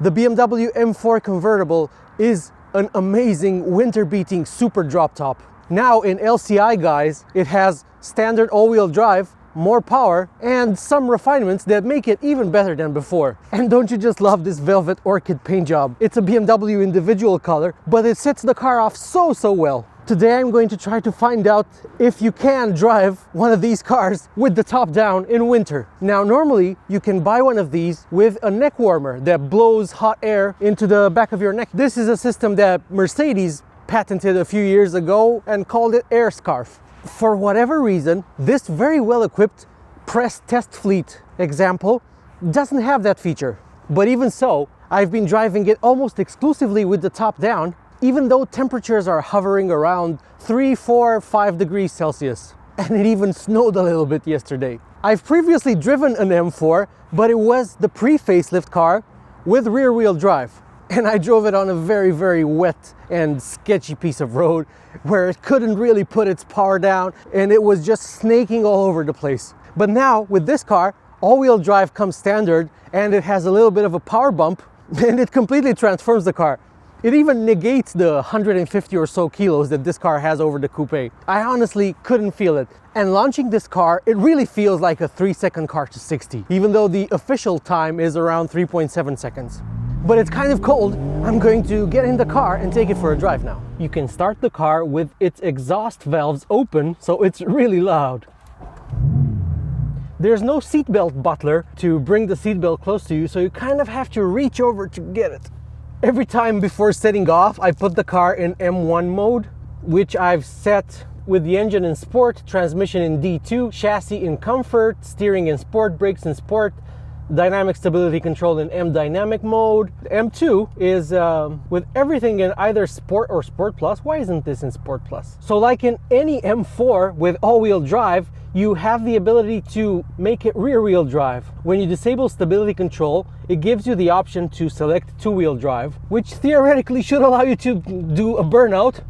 The BMW M4 Convertible is an amazing winter-beating super drop top. Now in LCI, guys, it has standard all-wheel drive, more power, and some refinements that make it even better than before. And don't you just love this velvet orchid paint job? It's a BMW individual color, but it sets the car off so well. Today I'm going to try to find out if you can drive one of these cars with the top down in winter. Now normally you can buy one of these with a neck warmer that blows hot air into the back of your neck. This is a system that Mercedes patented a few years ago and called it Air Scarf. For whatever reason, this very well equipped press test fleet example doesn't have that feature. But even so, I've been driving it almost exclusively with the top down, even though temperatures are hovering around 3, 4, 5 degrees Celsius. And it even snowed a little bit yesterday. I've previously driven an M4, but it was the pre-facelift car with rear-wheel drive. And I drove it on a very wet and sketchy piece of road where it couldn't really put its power down and it was just snaking all over the place. But now with this car, all-wheel drive comes standard and it has a little bit of a power bump and it completely transforms the car. It even negates the 150 or so kilos that this car has over the coupe. I honestly couldn't feel it. And launching this car, it really feels like a 3-second car to 60, even though the official time is around 3.7 seconds. But it's kind of cold. I'm going to get in the car and take it for a drive now. You can start the car with its exhaust valves open, so it's really loud. There's no seatbelt butler to bring the seatbelt close to you, so you kind of have to reach over to get it. Every time before setting off, I put the car in M1 mode, which I've set with the engine in sport, transmission in D2, chassis in comfort, steering in sport, brakes in sport, dynamic stability control in M dynamic mode. M2 is with everything in either sport or sport plus. Why isn't this in sport plus? So like in any M4 with all-wheel drive, you have the ability to make it rear-wheel drive. When you disable stability control, it gives you the option to select two-wheel drive, which theoretically should allow you to do a burnout,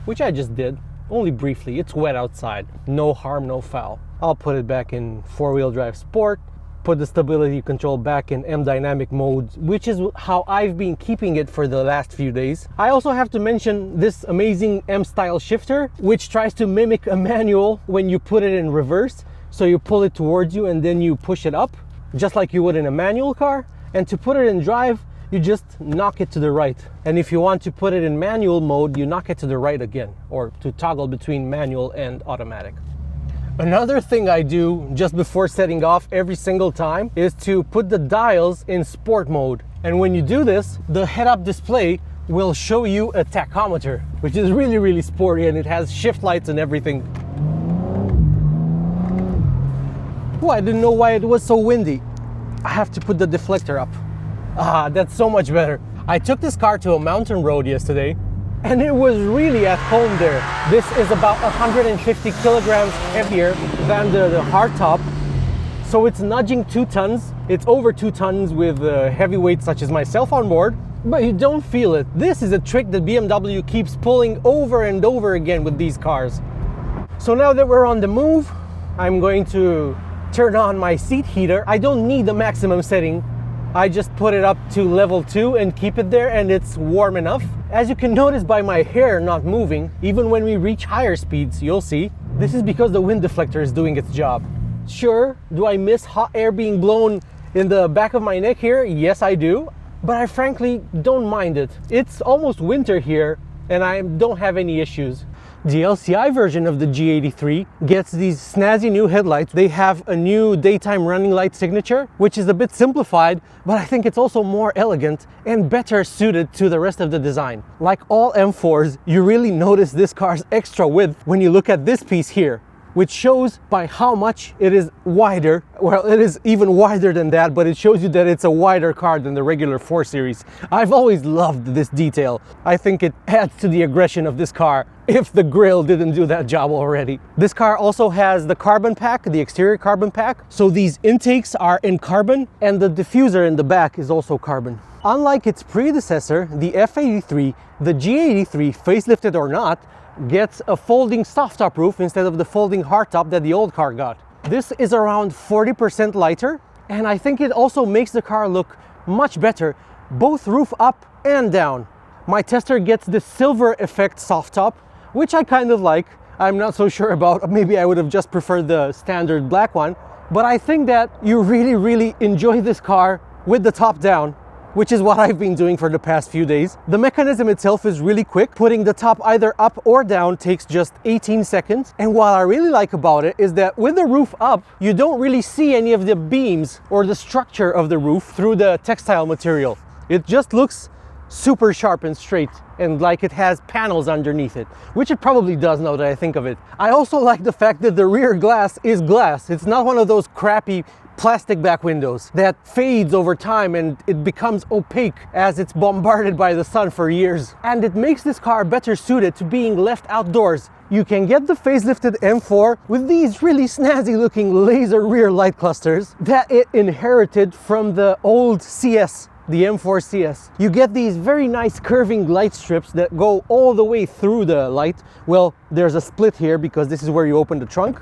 which I just did, only briefly. It's wet outside. No harm, no foul. I'll put it back in four-wheel drive sport, put the stability control back in M dynamic mode, which is how I've been keeping it for the last few days. I also have to mention this amazing M-style shifter, which tries to mimic a manual when you put it in reverse. So you pull it towards you and then you push it up, just like you would in a manual car. And to put it in drive, you just knock it to the right. And if you want to put it in manual mode, you knock it to the right again, or to toggle between manual and automatic. Another thing I do just before setting off every single time is to put the dials in sport mode. And when you do this, the head-up display will show you a tachometer, which is really sporty, and it has shift lights and everything. Oh, I didn't know why it was so windy. I have to put the deflector up. Ah, that's so much better. I took this car to a mountain road yesterday, and it was really at home there. This is about 150 kilograms heavier than the hardtop. So it's nudging 2 tons. It's over 2 tons with heavyweights such as myself on board, but you don't feel it. This is a trick that BMW keeps pulling over and over again with these cars. So now that we're on the move, I'm going to turn on my seat heater. I don't need the maximum setting. I just put it up to level 2 and keep it there, and it's warm enough. As you can notice by my hair not moving, even when we reach higher speeds, you'll see, this is because the wind deflector is doing its job. Sure, do I miss hot air being blown in the back of my neck here? Yes, I do, but I frankly don't mind it. It's almost winter here, and I don't have any issues. The LCI version of the G83 gets these snazzy new headlights. They have a new daytime running light signature, which is a bit simplified, but I think it's also more elegant and better suited to the rest of the design. Like all M4s, you really notice this car's extra width when you look at this piece here, which shows by how much it is wider. Well, it is even wider than that, but it shows you that it's a wider car than the regular 4 Series. I've always loved this detail. I think it adds to the aggression of this car, if the grille didn't do that job already. This car also has the carbon pack, the exterior carbon pack. So these intakes are in carbon, and the diffuser in the back is also carbon. Unlike its predecessor, the F83, the G83, facelifted or not, gets a folding soft top roof instead of the folding hardtop that the old car got. This is around 40% lighter, And I think it also makes the car look much better, both roof up and down. My tester gets this silver effect soft top, which I kind of like. I'm not so sure about, maybe I would have just preferred the standard black one, but I think that you really enjoy this car with the top down, which is what I've been doing for the past few days. The mechanism itself is really quick. Putting the top either up or down takes just 18 seconds. And what I really like about it is that with the roof up, you don't really see any of the beams or the structure of the roof through the textile material. It just looks super sharp and straight, and like it has panels underneath it, which it probably does now that I think of it. I also like the fact that the rear glass is glass. It's not one of those crappy plastic back windows that fades over time and it becomes opaque as it's bombarded by the sun for years. And it makes this car better suited to being left outdoors. You can get the facelifted M4 with these really snazzy looking laser rear light clusters that it inherited from the old CS, the M4 CS. You get these very nice curving light strips that go all the way through the light. Well, there's a split here because this is where you open the trunk,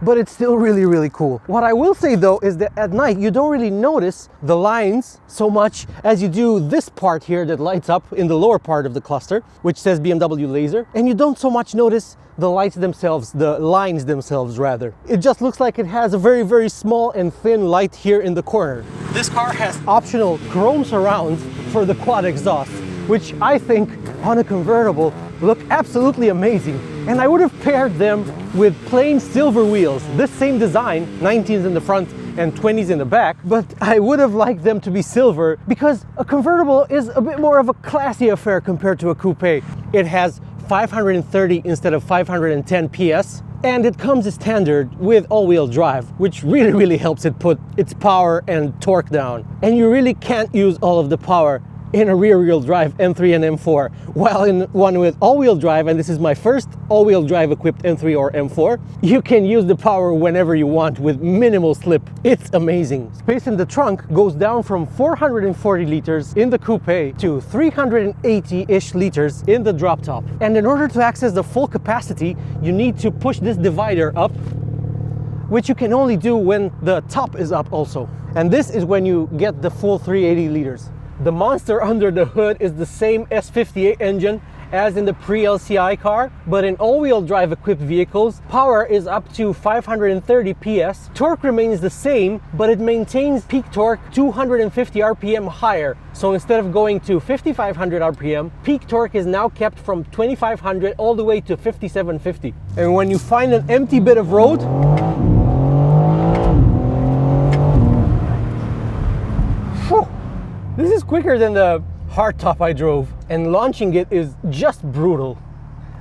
but it's still really cool. What I will say though is that at night you don't really notice the lines so much as you do this part here that lights up in the lower part of the cluster, which says BMW laser, and you don't so much notice the lights themselves, the lines themselves rather. It just looks like it has a very small and thin light here in the corner. This car has optional chrome surrounds for the quad exhaust, which I think on a convertible look absolutely amazing. And I would have paired them with plain silver wheels, this same design, 19s in the front and 20s in the back, but I would have liked them to be silver because a convertible is a bit more of a classy affair compared to a coupe. It has 530 instead of 510 PS, and it comes as standard with all-wheel drive, which really helps it put its power and torque down. And you really can't use all of the power in a rear-wheel drive M3 and M4, while in one with all-wheel drive, and this is my first all-wheel drive equipped M3 or M4, you can use the power whenever you want with minimal slip. It's amazing. Space in the trunk goes down from 440 liters in the coupe to 380-ish liters in the drop top. And in order to access the full capacity, you need to push this divider up, which you can only do when the top is up also. And this is when you get the full 380 liters. The monster under the hood is the same S58 engine as in the pre-LCI car, but in all-wheel drive equipped vehicles, power is up to 530 PS. Torque remains the same, but it maintains peak torque 250 RPM higher. So instead of going to 5500 RPM, peak torque is now kept from 2500 all the way to 5750. And when you find an empty bit of road, this is quicker than the hardtop I drove, and launching it is just brutal,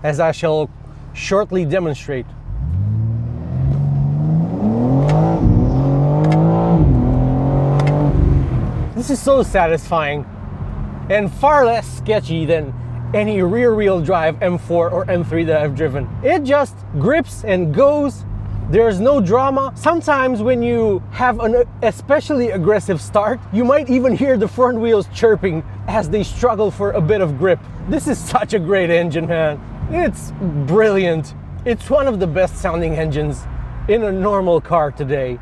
as I shall shortly demonstrate. This is so satisfying and far less sketchy than any rear-wheel drive M4 or M3 that I've driven. It just grips and goes. There's no drama. Sometimes when you have an especially aggressive start, you might even hear the front wheels chirping as they struggle for a bit of grip. This is such a great engine, man. It's brilliant. It's one of the best sounding engines in a normal car today.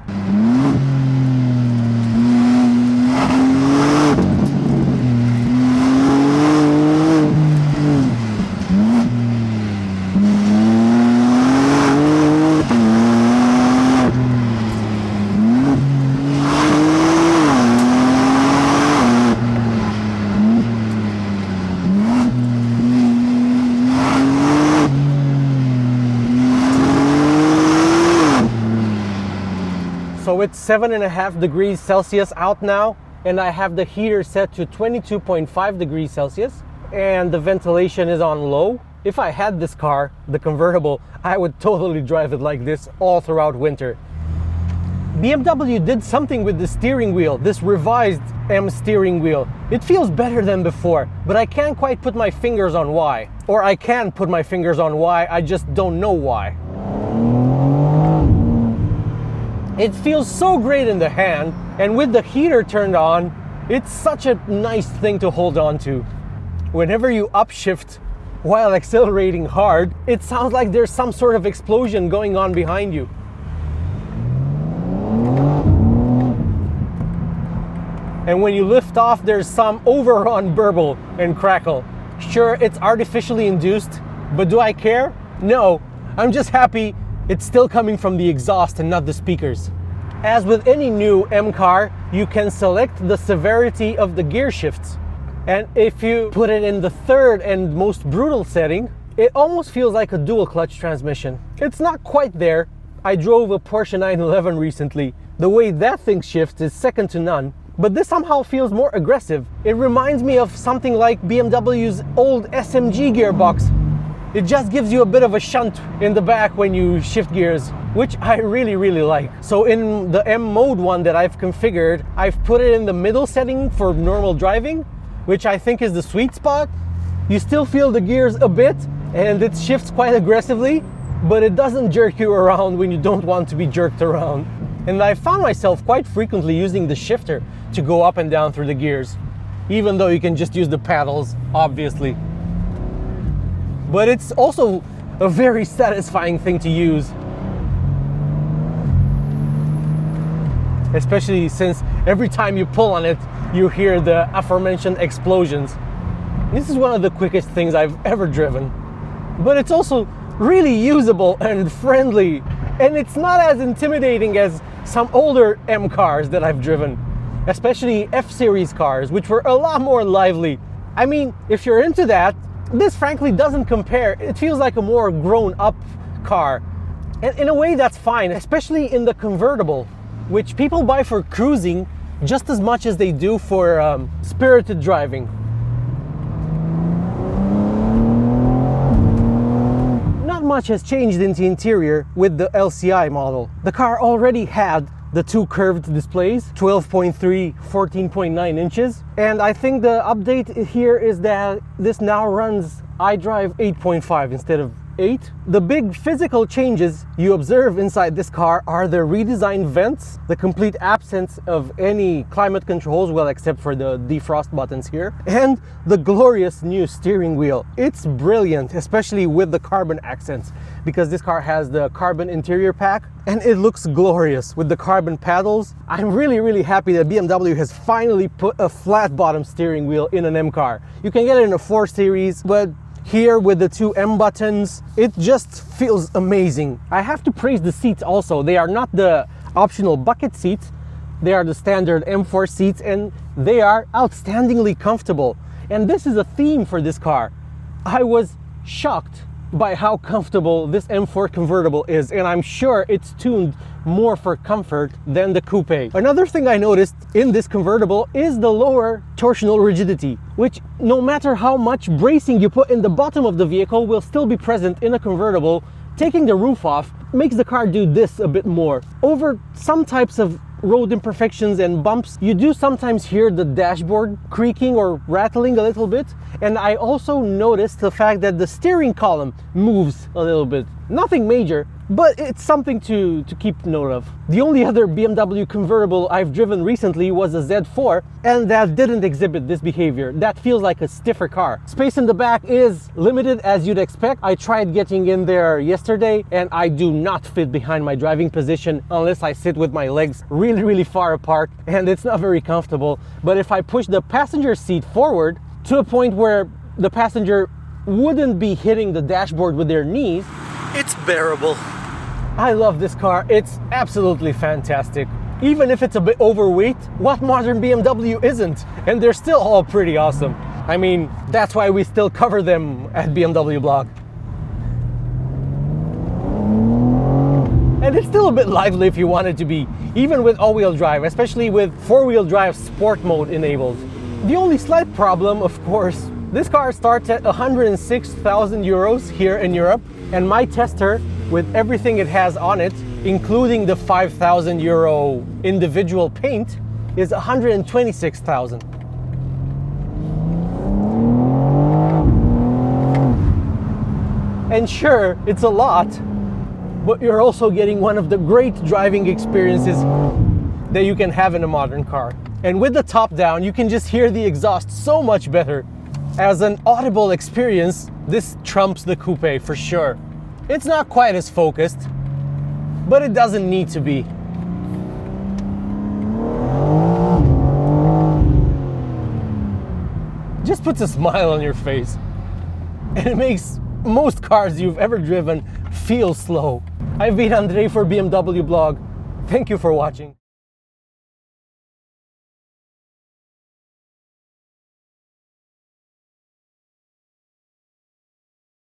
So it's 7.5 degrees Celsius out now, and I have the heater set to 22.5 degrees Celsius, and the ventilation is on low. If I had this car, the convertible, I would totally drive it like this all throughout winter. BMW did something with the steering wheel, this revised M steering wheel. It feels better than before, but I can't quite put my fingers on why. Or I can put my fingers on why, I just don't know why. It feels so great in the hand, and with the heater turned on, it's such a nice thing to hold on to. Whenever you upshift while accelerating hard, it sounds like there's some sort of explosion going on behind you. And when you lift off, there's some overrun burble and crackle. Sure, it's artificially induced, but do I care? No, I'm just happy it's still coming from the exhaust and not the speakers. As with any new M car, you can select the severity of the gear shifts. And if you put it in the third and most brutal setting, it almost feels like a dual clutch transmission. It's not quite there. I drove a Porsche 911 recently. The way that thing shifts is second to none. But this somehow feels more aggressive. It reminds me of something like BMW's old SMG gearbox. It just gives you a bit of a shunt in the back when you shift gears, which I really like. So in the M mode one that I've configured, I've put it in the middle setting for normal driving, which I think is the sweet spot. You still feel the gears a bit, and it shifts quite aggressively, but it doesn't jerk you around when you don't want to be jerked around. And I found myself quite frequently using the shifter to go up and down through the gears, even though you can just use the paddles, obviously. But it's also a very satisfying thing to use. Especially since every time you pull on it, you hear the aforementioned explosions. This is one of the quickest things I've ever driven. But it's also really usable and friendly, and it's not as intimidating as some older M cars that I've driven, especially F-Series cars, which were a lot more lively. I mean, if you're into that, this frankly doesn't compare. It feels like a more grown-up car. And in a way, that's fine, especially in the convertible, which people buy for cruising just as much as they do for spirited driving. Not much has changed in the interior with the LCI model. The car already had the two curved displays, 12.3, 14.9 inches. And I think the update here is that this now runs iDrive 8.5 instead of 8. The big physical changes you observe inside this car are the redesigned vents, the complete absence of any climate controls, well, except for the defrost buttons here, and the glorious new steering wheel. It's brilliant, especially with the carbon accents, because this car has the carbon interior pack, and it looks glorious with the carbon paddles. I'm really happy that BMW has finally put a flat bottom steering wheel in an M car. You can get it in a 4 Series, but here with the two M buttons, it just feels amazing. I have to praise the seats also. They are not the optional bucket seats. They are the standard M4 seats, and they are outstandingly comfortable. And this is a theme for this car. I was shocked by how comfortable this M4 convertible is, and I'm sure it's tuned more for comfort than the coupe. Another thing I noticed in this convertible is the lower torsional rigidity, which no matter how much bracing you put in the bottom of the vehicle will still be present in a convertible. Taking the roof off makes the car do this a bit more. Over some types of road imperfections and bumps, you do sometimes hear the dashboard creaking or rattling a little bit. And I also noticed the fact that the steering column moves a little bit. Nothing major, but it's something to keep note of. The only other BMW convertible I've driven recently was a Z4, and that didn't exhibit this behavior. That feels like a stiffer car. Space in the back is limited, as you'd expect. I tried getting in there yesterday, and I do not fit behind my driving position unless I sit with my legs really far apart, and it's not very comfortable. But if I push the passenger seat forward to a point where the passenger wouldn't be hitting the dashboard with their knees, it's bearable. I love this car. It's absolutely fantastic. Even if it's a bit overweight, what modern BMW isn't? And they're still all pretty awesome. I mean, that's why we still cover them at BMW Blog. And it's still a bit lively if you want it to be, even with all-wheel drive, especially with four-wheel drive sport mode enabled. The only slight problem, of course, this car starts at 106,000 euros here in Europe, and my tester, with everything it has on it, including the 5,000 euro individual paint, is 126,000. And sure, it's a lot, but you're also getting one of the great driving experiences that you can have in a modern car. And with the top down, you can just hear the exhaust so much better. As an audible experience, this trumps the coupe for sure. It's not quite as focused, but it doesn't need to be. puts a smile on your face. And it makes most cars you've ever driven feel slow. I've been Andre for BMW Blog. Thank you for watching.